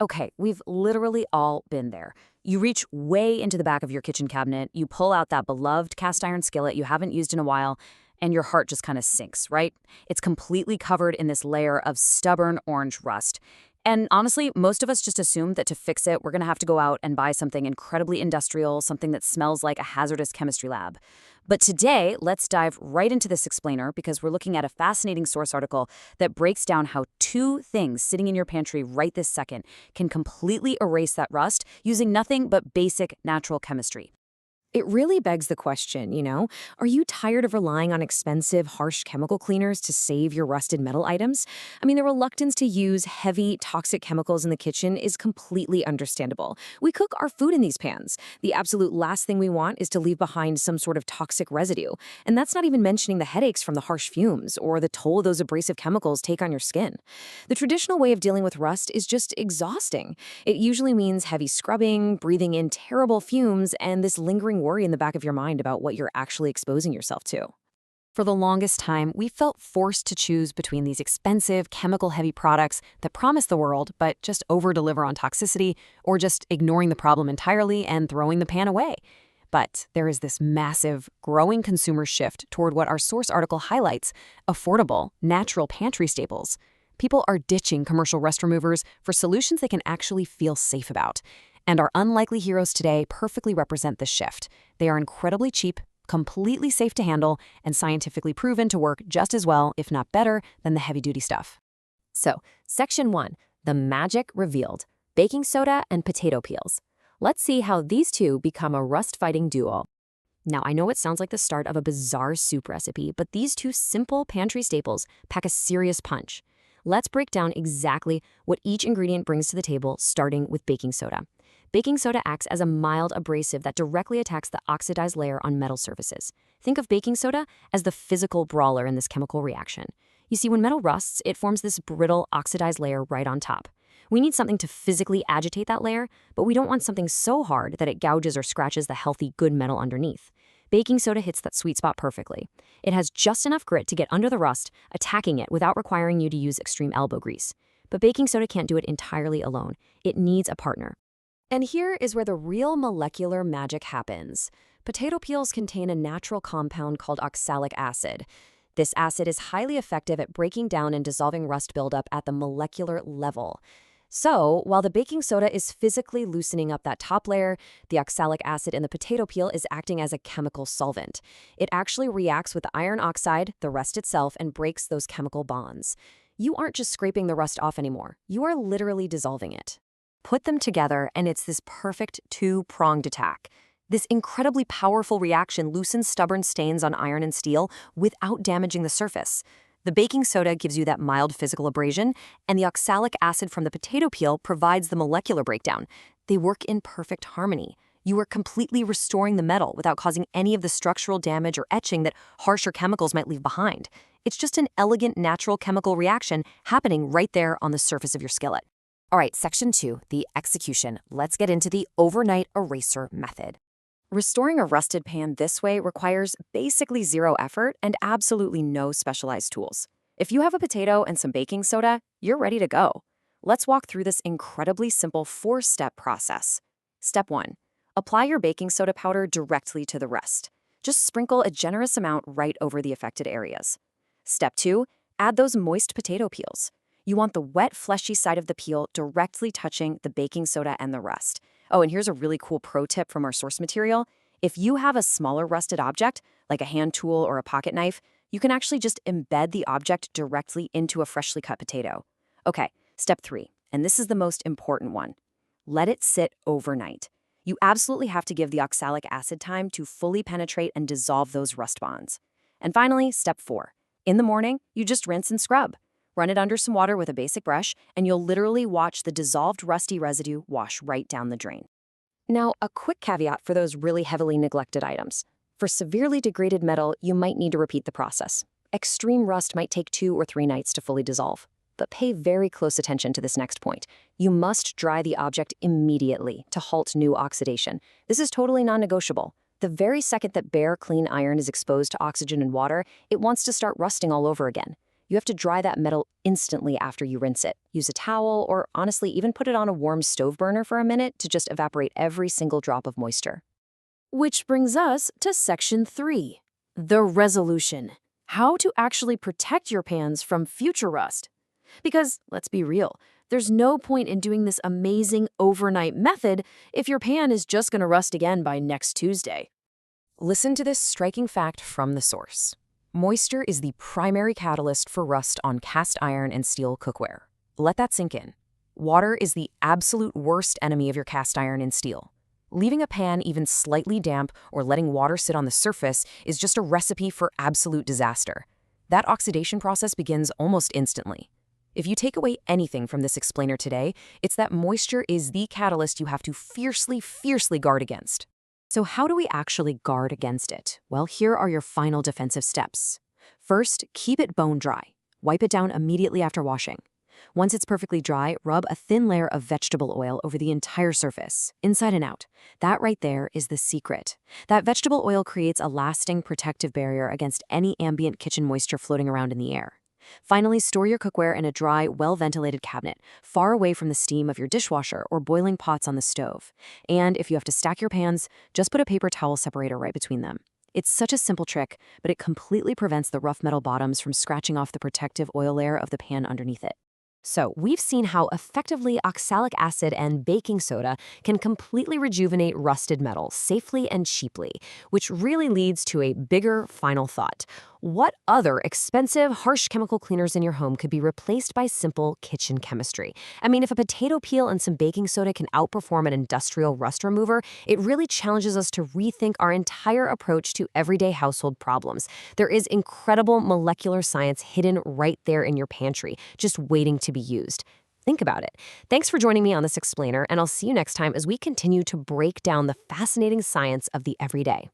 Okay, we've literally all been there. You reach way into the back of your kitchen cabinet, you pull out that beloved cast iron skillet you haven't used in a while, and your heart just kind of sinks, right? It's completely covered in this layer of stubborn orange rust. And honestly, most of us just assume that to fix it, we're going to have to go out and buy something incredibly industrial, something that smells like a hazardous chemistry lab. But today, let's dive right into this explainer because we're looking at a fascinating source article that breaks down how two things sitting in your pantry right this second can completely erase that rust using nothing but basic natural chemistry. It really begs the question, are you tired of relying on expensive, harsh chemical cleaners to save your rusted metal items? I mean, the reluctance to use heavy, toxic chemicals in the kitchen is completely understandable. We cook our food in these pans. The absolute last thing we want is to leave behind some sort of toxic residue. And that's not even mentioning the headaches from the harsh fumes or the toll those abrasive chemicals take on your skin. The traditional way of dealing with rust is just exhausting. It usually means heavy scrubbing, breathing in terrible fumes, and this lingering worry in the back of your mind about what you're actually exposing yourself to. For the longest time, we felt forced to choose between these expensive, chemical-heavy products that promise the world but just over-deliver on toxicity, or just ignoring the problem entirely and throwing the pan away. But there is this massive, growing consumer shift toward what our source article highlights: affordable, natural pantry staples. People are ditching commercial rust removers for solutions they can actually feel safe about. And our unlikely heroes today perfectly represent this shift. They are incredibly cheap, completely safe to handle, and scientifically proven to work just as well, if not better, than the heavy-duty stuff. So, Section 1, the magic revealed, baking soda and potato peels. Let's see how these two become a rust-fighting duo. Now, I know it sounds like the start of a bizarre soup recipe, but these two simple pantry staples pack a serious punch. Let's break down exactly what each ingredient brings to the table, starting with baking soda. Baking soda acts as a mild abrasive that directly attacks the oxidized layer on metal surfaces. Think of baking soda as the physical brawler in this chemical reaction. You see, when metal rusts, it forms this brittle, oxidized layer right on top. We need something to physically agitate that layer, but we don't want something so hard that it gouges or scratches the healthy, good metal underneath. Baking soda hits that sweet spot perfectly. It has just enough grit to get under the rust, attacking it without requiring you to use extreme elbow grease. But baking soda can't do it entirely alone. It needs a partner. And here is where the real molecular magic happens. Potato peels contain a natural compound called oxalic acid. This acid is highly effective at breaking down and dissolving rust buildup at the molecular level. So, while the baking soda is physically loosening up that top layer, the oxalic acid in the potato peel is acting as a chemical solvent. It actually reacts with the iron oxide, the rust itself, and breaks those chemical bonds. You aren't just scraping the rust off anymore. You are literally dissolving it. Put them together, and it's this perfect two-pronged attack. This incredibly powerful reaction loosens stubborn stains on iron and steel without damaging the surface. The baking soda gives you that mild physical abrasion, and the oxalic acid from the potato peel provides the molecular breakdown. They work in perfect harmony. You are completely restoring the metal without causing any of the structural damage or etching that harsher chemicals might leave behind. It's just an elegant natural chemical reaction happening right there on the surface of your skillet. All right, Section 2, the execution. Let's get into the overnight eraser method. Restoring a rusted pan this way requires basically zero effort and absolutely no specialized tools. If you have a potato and some baking soda, you're ready to go. Let's walk through this incredibly simple 4-step process. Step 1. Apply your baking soda powder directly to the rust. Just sprinkle a generous amount right over the affected areas. Step 2. Add those moist potato peels. You want the wet, fleshy side of the peel directly touching the baking soda and the rust. Oh, and here's a really cool pro tip from our source material. If you have a smaller rusted object, like a hand tool or a pocket knife, you can actually just embed the object directly into a freshly cut potato. Okay, step 3, and this is the most important one. Let it sit overnight. You absolutely have to give the oxalic acid time to fully penetrate and dissolve those rust bonds. And finally, step 4. In the morning, you just rinse and scrub. Run it under some water with a basic brush, and you'll literally watch the dissolved rusty residue wash right down the drain. Now, a quick caveat for those really heavily neglected items. For severely degraded metal, you might need to repeat the process. Extreme rust might take 2 or 3 nights to fully dissolve. But pay very close attention to this next point. You must dry the object immediately to halt new oxidation. This is totally non-negotiable. The very second that bare, clean iron is exposed to oxygen and water, it wants to start rusting all over again. You have to dry that metal instantly after you rinse it. Use a towel or, honestly, even put it on a warm stove burner for a minute to just evaporate every single drop of moisture. Which brings us to Section 3, the resolution. How to actually protect your pans from future rust. Because, let's be real, there's no point in doing this amazing overnight method if your pan is just going to rust again by next Tuesday. Listen to this striking fact from the source. Moisture is the primary catalyst for rust on cast iron and steel cookware. Let that sink in. Water is the absolute worst enemy of your cast iron and steel. Leaving a pan even slightly damp or letting water sit on the surface is just a recipe for absolute disaster. That oxidation process begins almost instantly. If you take away anything from this explainer today, it's that moisture is the catalyst you have to fiercely guard against. So how do we actually guard against it? Well, here are your final defensive steps. First, keep it bone dry. Wipe it down immediately after washing. Once it's perfectly dry, rub a thin layer of vegetable oil over the entire surface, inside and out. That right there is the secret. That vegetable oil creates a lasting protective barrier against any ambient kitchen moisture floating around in the air. Finally, store your cookware in a dry, well-ventilated cabinet, far away from the steam of your dishwasher or boiling pots on the stove. And if you have to stack your pans, just put a paper towel separator right between them. It's such a simple trick, but it completely prevents the rough metal bottoms from scratching off the protective oil layer of the pan underneath it. So, we've seen how effectively oxalic acid and baking soda can completely rejuvenate rusted metal safely and cheaply, which really leads to a bigger final thought. What other expensive, harsh chemical cleaners in your home could be replaced by simple kitchen chemistry? I mean, if a potato peel and some baking soda can outperform an industrial rust remover, it really challenges us to rethink our entire approach to everyday household problems. There is incredible molecular science hidden right there in your pantry, just waiting to be used. Think about it. Thanks for joining me on this explainer, and I'll see you next time as we continue to break down the fascinating science of the everyday.